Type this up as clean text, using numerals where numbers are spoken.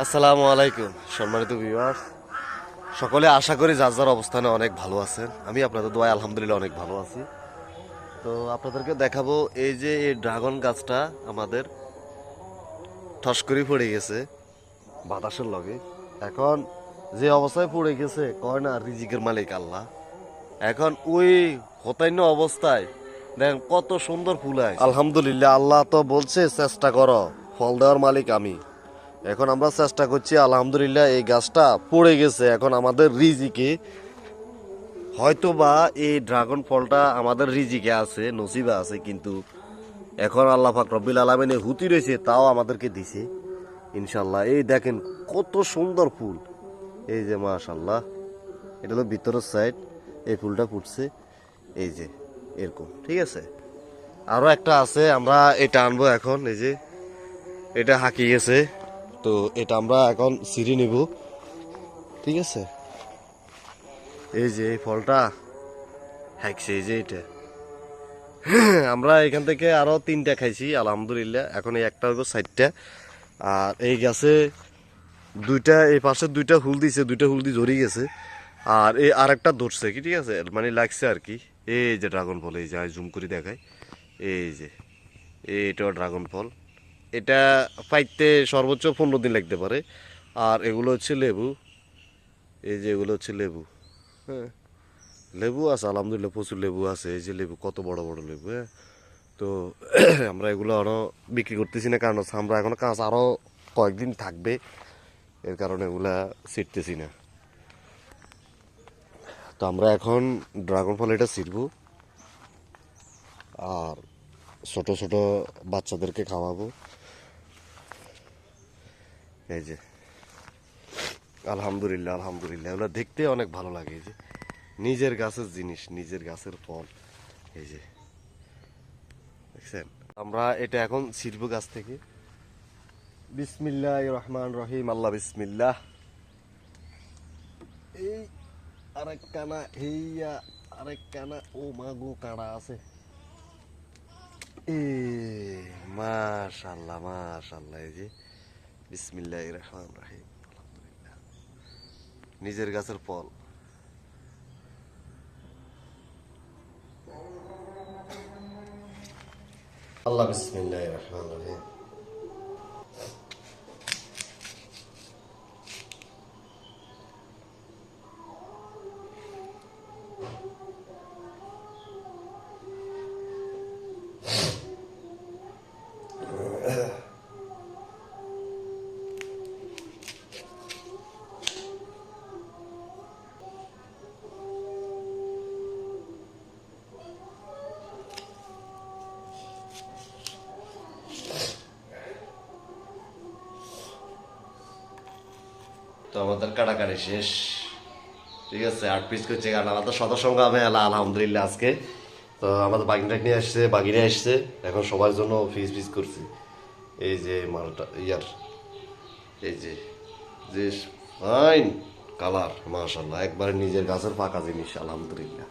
আসসালামু আলাইকুম সম্মানিত ভিউয়ার্স, সকলে আশা করি যার যার অবস্থানে অনেক ভালো আছেন। আমি আপনাদের দোয়ায় আলহামদুলিল্লাহ অনেক ভালো আছি। তো আপনাদেরকে দেখাবো এই যে এই ড্রাগন গাছটা আমাদের ঠস করে পড়ে গেছে বাতাসের লগে। এখন যে অবস্থায় পড়ে গেছে কয় না রিজিকের মালিক আল্লাহ। এখন ওই হতান্য অবস্থায় দেখেন কত সুন্দর ফুল হয়। আলহামদুলিল্লাহ, আল্লাহ তো বলছে চেষ্টা করো, ফল দেওয়ার মালিক আমি। এখন আমরা চেষ্টা করছি, আলহামদুলিল্লাহ এই গাছটা পড়ে গেছে। এখন আমাদের রিজিকে হয়তো বা এই ড্রাগন ফলটা আমাদের রিজিকে আছে, নসিবে আছে, কিন্তু এখন আল্লাহ পাক রব্বিল আলামিনে হুতি রয়েছে, তাও আমাদেরকে দিছে ইনশাল্লাহ। এই দেখেন কত সুন্দর ফুল, এই যে মাশাল্লাহ, এটা হলো ভিতরের সাইড, এই ফুলটা ফুটছে এই যে এরকম, ঠিক আছে। আরও একটা আছে, আমরা এটা আনবো এখন। এই যে এটা হাঁকি গেছে, তো এটা আমরা এখন ছিঁড়ে নিব, ঠিক আছে। এই যে এই ফলটা হ্যাকছে, এই যে এটা আমরা এখান থেকে আরো 3টা খাইছি আলহামদুলিল্লাহ। এখন এই একটা হইব 4টা। আর এই গাছে দুইটা, এই পাশে 2টা হুল দিছে, 2টা হুল দিয়ে ঝরে গেছে। আর এই আরেকটা ধরছে কি, ঠিক আছে, মানে লাগছে আর কি। এই যে ড্রাগন ফল, এই যে জুম করে দেখায়, এই যে এইটাও ড্রাগন ফল। এটা পাইতে সর্বোচ্চ 15 দিন লাগতে পারে। আর এগুলো হচ্ছে লেবু, এই যে এগুলো হচ্ছে লেবু। হ্যাঁ, লেবু আছে আলহামদুলিল্লাহ, প্রচুর লেবু আছে। এই যে লেবু, কত বড় বড় লেবু। হ্যাঁ, তো আমরা এগুলো আরও বিক্রি করতেছি না, কারণ হচ্ছে আমরা এখনো কাঁচা আরও কয়েকদিন থাকবে, এর কারণে এগুলা ছিটতেছি না। তো আমরা এখন ড্রাগন ফল এটা ছিটবো আর ছোট ছোট বাচ্চাদেরকে খাওয়াবো। এই যে আলহামদুলিল্লাহ, আলহামদুলিল্লাহ, এগুলো দেখতে অনেক ভালো লাগে। এই যে নিজের গাছের জিনিস, নিজের গাছের ফল, এই যে দেখছেন। আমরা এটা এখন ছিটবো গাছ থেকে। বিসমিল্লাহির রহমান রহিম, আল্লাহ বিসমিল্লাহ। এই আরেক কানা, হেইয়া আরেক কানা, ও মা গো, কাঁড়া আছে। এ মাশাআল্লাহ, মাশাআল্লাহ, এই যে বিসমিল্লাহির রহমান রহিম, আলহামদুলিল্লাহ, নিজের গাছের ফল। আল্লাহ বিসমিল্লাহির রহমান রহিম। তো আমাদের কাটাকাটি শেষ, ঠিক আছে। 8 পিস করছে, কারণ আমাদের সদস্য সংখ্যা আমি আলহামদুলিল্লাহ আজকে। তো আমাদের বাগিনা নিয়ে আসছে, বাগিনা আসছে, এখন সবার জন্য পিস পিস করছি। এই যে মালটা ইয়ার, এই যে যে ফাইন কালার, মাশাল্লাহ, একবারে নিজের গাছের পাকা জিনিস আলহামদুলিল্লাহ।